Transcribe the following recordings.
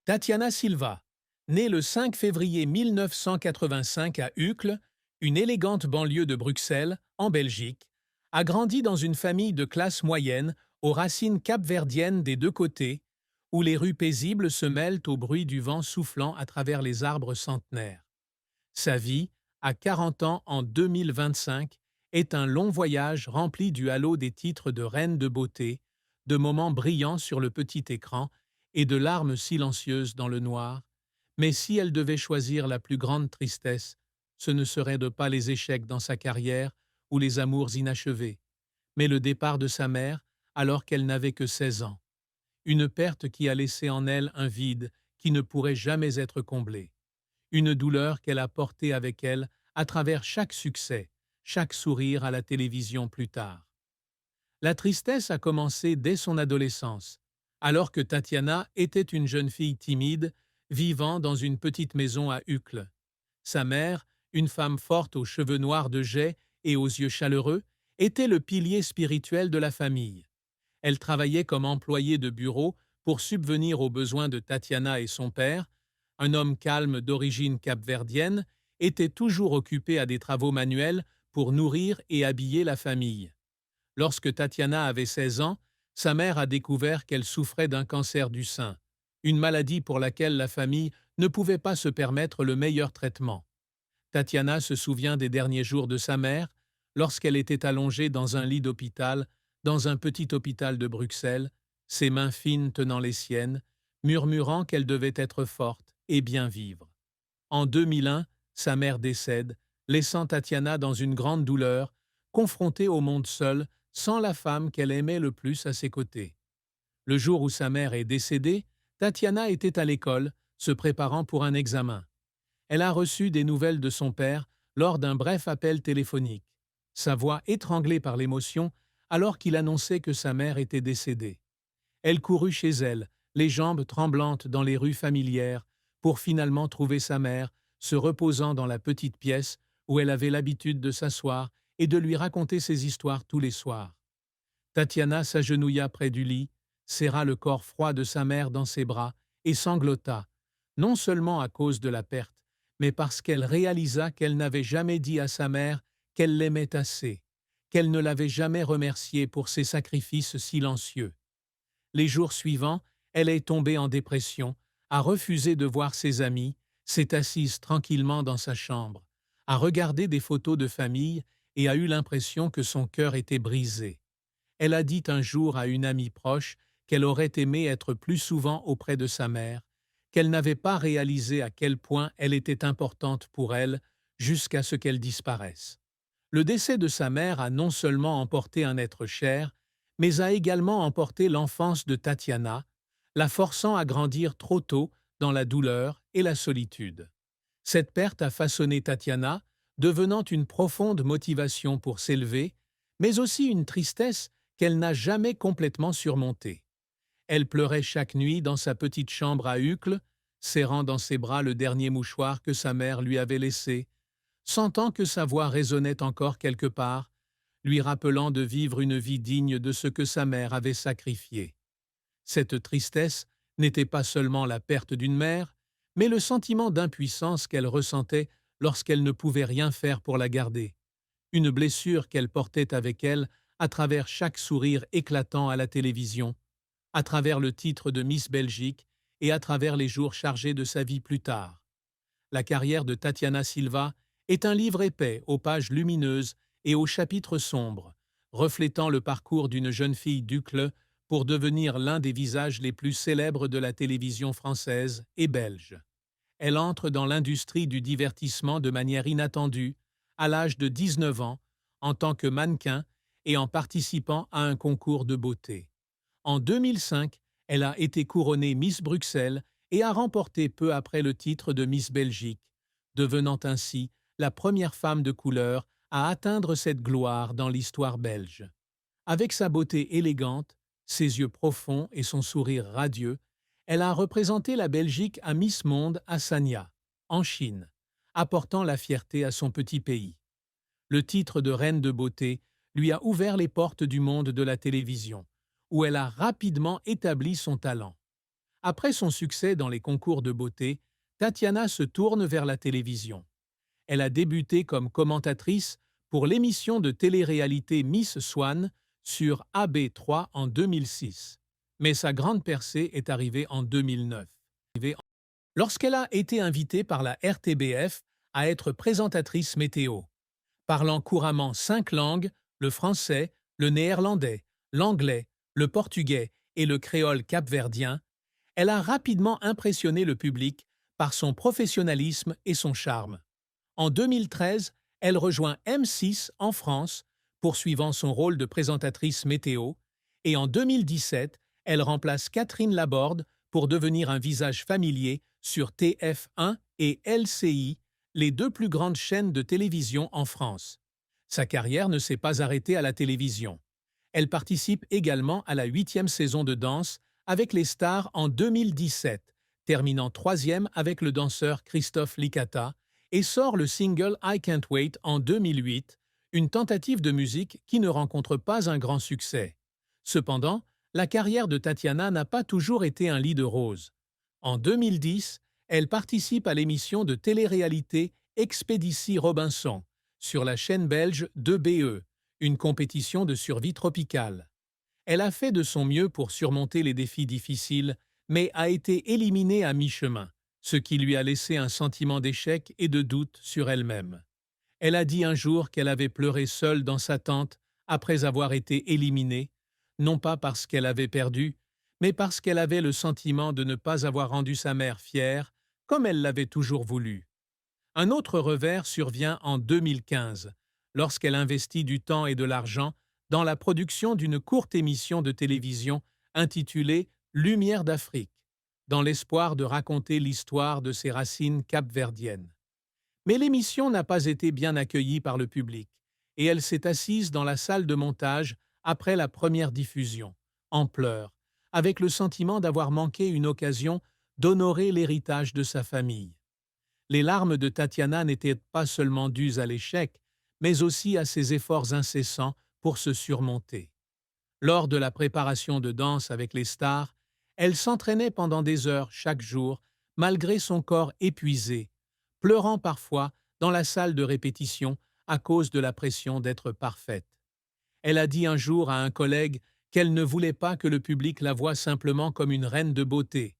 Tatiana Silva, née le 5 février 1985 à Uccle, une élégante banlieue de Bruxelles, en Belgique, a grandi dans une famille de classe moyenne aux racines capverdiennes des deux côtés, où les rues paisibles se mêlent au bruit du vent soufflant à travers les arbres centenaires. Sa vie, à 40 ans en 2025, est un long voyage rempli du halo des titres de reine de beauté, de moments brillants sur le petit écran et de larmes silencieuses dans le noir. Mais si elle devait choisir la plus grande tristesse, ce ne serait de pas les échecs dans sa carrière ou les amours inachevés, mais le départ de sa mère alors qu'elle n'avait que 16 ans. Une perte qui a laissé en elle un vide qui ne pourrait jamais être comblé. Une douleur qu'elle a portée avec elle à travers chaque succès, chaque sourire à la télévision plus tard. La tristesse a commencé dès son adolescence, alors que Tatiana était une jeune fille timide, vivant dans une petite maison à Uccle. Sa mère, une femme forte aux cheveux noirs de jais et aux yeux chaleureux, était le pilier spirituel de la famille. Elle travaillait comme employée de bureau pour subvenir aux besoins de Tatiana et son père. Un homme calme d'origine capverdienne était toujours occupé à des travaux manuels pour nourrir et habiller la famille. Lorsque Tatiana avait 16 ans, sa mère a découvert qu'elle souffrait d'un cancer du sein, une maladie pour laquelle la famille ne pouvait pas se permettre le meilleur traitement. Tatiana se souvient des derniers jours de sa mère, lorsqu'elle était allongée dans un lit d'hôpital, dans un petit hôpital de Bruxelles, ses mains fines tenant les siennes, murmurant qu'elle devait être forte et bien vivre. En 2001, sa mère décède, laissant Tatiana dans une grande douleur, confrontée au monde seule, sans la femme qu'elle aimait le plus à ses côtés. Le jour où sa mère est décédée, Tatiana était à l'école, se préparant pour un examen. Elle a reçu des nouvelles de son père lors d'un bref appel téléphonique, sa voix étranglée par l'émotion alors qu'il annonçait que sa mère était décédée. Elle courut chez elle, les jambes tremblantes dans les rues familières, pour finalement trouver sa mère, se reposant dans la petite pièce où elle avait l'habitude de s'asseoir et de lui raconter ses histoires tous les soirs. Tatiana s'agenouilla près du lit, serra le corps froid de sa mère dans ses bras et sanglota, non seulement à cause de la perte, mais parce qu'elle réalisa qu'elle n'avait jamais dit à sa mère qu'elle l'aimait assez, qu'elle ne l'avait jamais remerciée pour ses sacrifices silencieux. Les jours suivants, elle est tombée en dépression, a refusé de voir ses amis, s'est assise tranquillement dans sa chambre, a regardé des photos de famille et a eu l'impression que son cœur était brisé. Elle a dit un jour à une amie proche qu'elle aurait aimé être plus souvent auprès de sa mère, qu'elle n'avait pas réalisé à quel point elle était importante pour elle jusqu'à ce qu'elle disparaisse. Le décès de sa mère a non seulement emporté un être cher, mais a également emporté l'enfance de Tatiana, la forçant à grandir trop tôt dans la douleur et la solitude. Cette perte a façonné Tatiana, devenant une profonde motivation pour s'élever, mais aussi une tristesse qu'elle n'a jamais complètement surmontée. Elle pleurait chaque nuit dans sa petite chambre à Uccle, serrant dans ses bras le dernier mouchoir que sa mère lui avait laissé, sentant que sa voix résonnait encore quelque part, lui rappelant de vivre une vie digne de ce que sa mère avait sacrifié. Cette tristesse n'était pas seulement la perte d'une mère, mais le sentiment d'impuissance qu'elle ressentait lorsqu'elle ne pouvait rien faire pour la garder, une blessure qu'elle portait avec elle à travers chaque sourire éclatant à la télévision, à travers le titre de Miss Belgique et à travers les jours chargés de sa vie plus tard. La carrière de Tatiana Silva est un livre épais aux pages lumineuses et aux chapitres sombres, reflétant le parcours d'une jeune fille d'Uccle pour devenir l'un des visages les plus célèbres de la télévision française et belge. Elle entre dans l'industrie du divertissement de manière inattendue, à l'âge de 19 ans, en tant que mannequin et en participant à un concours de beauté. En 2005, elle a été couronnée Miss Bruxelles et a remporté peu après le titre de Miss Belgique, devenant ainsi la première femme de couleur à atteindre cette gloire dans l'histoire belge. Avec sa beauté élégante, ses yeux profonds et son sourire radieux, elle a représenté la Belgique à Miss Monde à Sanya, en Chine, apportant la fierté à son petit pays. Le titre de reine de beauté lui a ouvert les portes du monde de la télévision, où elle a rapidement établi son talent. Après son succès dans les concours de beauté, Tatiana se tourne vers la télévision. Elle a débuté comme commentatrice pour l'émission de télé-réalité Miss Swan sur AB3 en 2006. Mais sa grande percée est arrivée en 2009. Lorsqu'elle a été invitée par la RTBF à être présentatrice météo. Parlant couramment 5 langues, le français, le néerlandais, l'anglais, le portugais et le créole capverdien, elle a rapidement impressionné le public par son professionnalisme et son charme. En 2013, elle rejoint M6 en France, poursuivant son rôle de présentatrice météo, et en 2017, elle remplace Catherine Laborde pour devenir un visage familier sur TF1 et LCI, les deux plus grandes chaînes de télévision en France. Sa carrière ne s'est pas arrêtée à la télévision. Elle participe également à la 8e saison de danse avec les stars en 2017, terminant 3e avec le danseur Christophe Licata, et sort le single I Can't Wait en 2008, une tentative de musique qui ne rencontre pas un grand succès. Cependant, la carrière de Tatiana n'a pas toujours été un lit de roses. En 2010, elle participe à l'émission de télé-réalité Expéditie Robinson sur la chaîne belge 2BE, une compétition de survie tropicale. Elle a fait de son mieux pour surmonter les défis difficiles, mais a été éliminée à mi-chemin, ce qui lui a laissé un sentiment d'échec et de doute sur elle-même. Elle a dit un jour qu'elle avait pleuré seule dans sa tente après avoir été éliminée, non pas parce qu'elle avait perdu, mais parce qu'elle avait le sentiment de ne pas avoir rendu sa mère fière, comme elle l'avait toujours voulu. Un autre revers survient en 2015, lorsqu'elle investit du temps et de l'argent dans la production d'une courte émission de télévision intitulée Lumière d'Afrique, dans l'espoir de raconter l'histoire de ses racines capverdiennes. Mais l'émission n'a pas été bien accueillie par le public, et elle s'est assise dans la salle de montage après la première diffusion, en pleurs, avec le sentiment d'avoir manqué une occasion d'honorer l'héritage de sa famille. Les larmes de Tatiana n'étaient pas seulement dues à l'échec, mais aussi à ses efforts incessants pour se surmonter. Lors de la préparation de danse avec les stars, elle s'entraînait pendant des heures chaque jour, malgré son corps épuisé, pleurant parfois dans la salle de répétition à cause de la pression d'être parfaite. Elle a dit un jour à un collègue qu'elle ne voulait pas que le public la voie simplement comme une reine de beauté,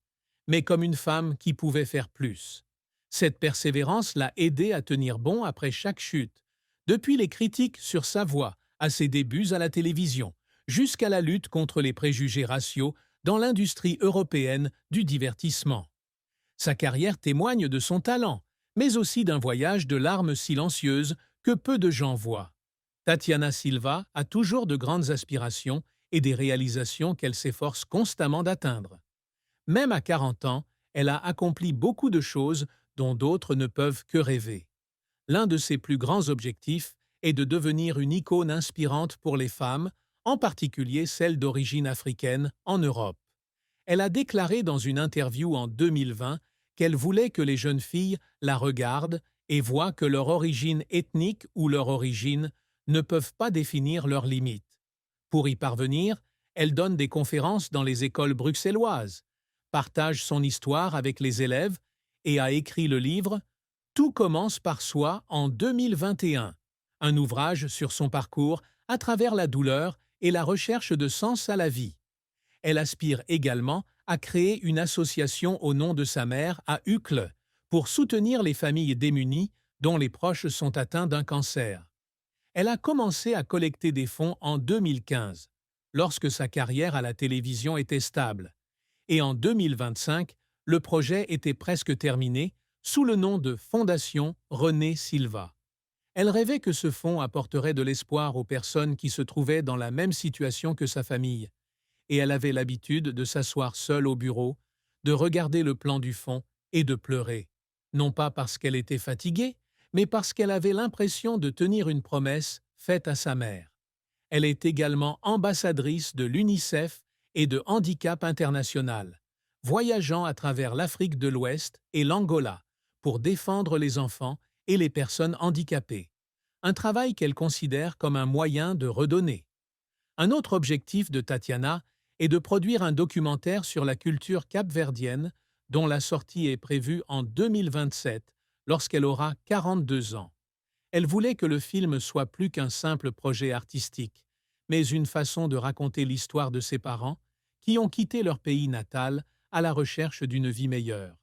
mais comme une femme qui pouvait faire plus. Cette persévérance l'a aidée à tenir bon après chaque chute, depuis les critiques sur sa voix, à ses débuts à la télévision, jusqu'à la lutte contre les préjugés raciaux dans l'industrie européenne du divertissement. Sa carrière témoigne de son talent, mais aussi d'un voyage de larmes silencieuses que peu de gens voient. Tatiana Silva a toujours de grandes aspirations et des réalisations qu'elle s'efforce constamment d'atteindre. Même à 40 ans, elle a accompli beaucoup de choses dont d'autres ne peuvent que rêver. L'un de ses plus grands objectifs est de devenir une icône inspirante pour les femmes, en particulier celles d'origine africaine, en Europe. Elle a déclaré dans une interview en 2020 qu'elle voulait que les jeunes filles la regardent et voient que leur origine ethnique ou leur origine ne peuvent pas définir leurs limites. Pour y parvenir, elle donne des conférences dans les écoles bruxelloises, partage son histoire avec les élèves et a écrit le livre « Tout commence par soi » en 2021, un ouvrage sur son parcours à travers la douleur et la recherche de sens à la vie. Elle aspire également à créer une association au nom de sa mère à Uccle pour soutenir les familles démunies dont les proches sont atteints d'un cancer. Elle a commencé à collecter des fonds en 2015, lorsque sa carrière à la télévision était stable. Et en 2025, le projet était presque terminé, sous le nom de Fondation René Silva. Elle rêvait que ce fonds apporterait de l'espoir aux personnes qui se trouvaient dans la même situation que sa famille, et elle avait l'habitude de s'asseoir seule au bureau, de regarder le plan du fond et de pleurer, non pas parce qu'elle était fatiguée, mais parce qu'elle avait l'impression de tenir une promesse faite à sa mère. Elle est également ambassadrice de l'UNICEF et de Handicap International, voyageant à travers l'Afrique de l'Ouest et l'Angola pour défendre les enfants et les personnes handicapées, un travail qu'elle considère comme un moyen de redonner. Un autre objectif de Tatiana et de produire un documentaire sur la culture capverdienne dont la sortie est prévue en 2027, lorsqu'elle aura 42 ans. Elle voulait que le film soit plus qu'un simple projet artistique, mais une façon de raconter l'histoire de ses parents qui ont quitté leur pays natal à la recherche d'une vie meilleure.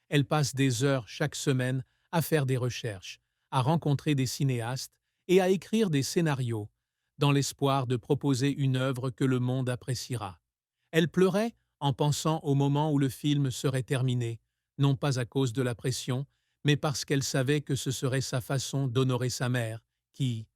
Elle passe des heures chaque semaine à faire des recherches, à rencontrer des cinéastes et à écrire des scénarios, dans l'espoir de proposer une œuvre que le monde appréciera. Elle pleurait en pensant au moment où le film serait terminé, non pas à cause de la pression, mais parce qu'elle savait que ce serait sa façon d'honorer sa mère, qui,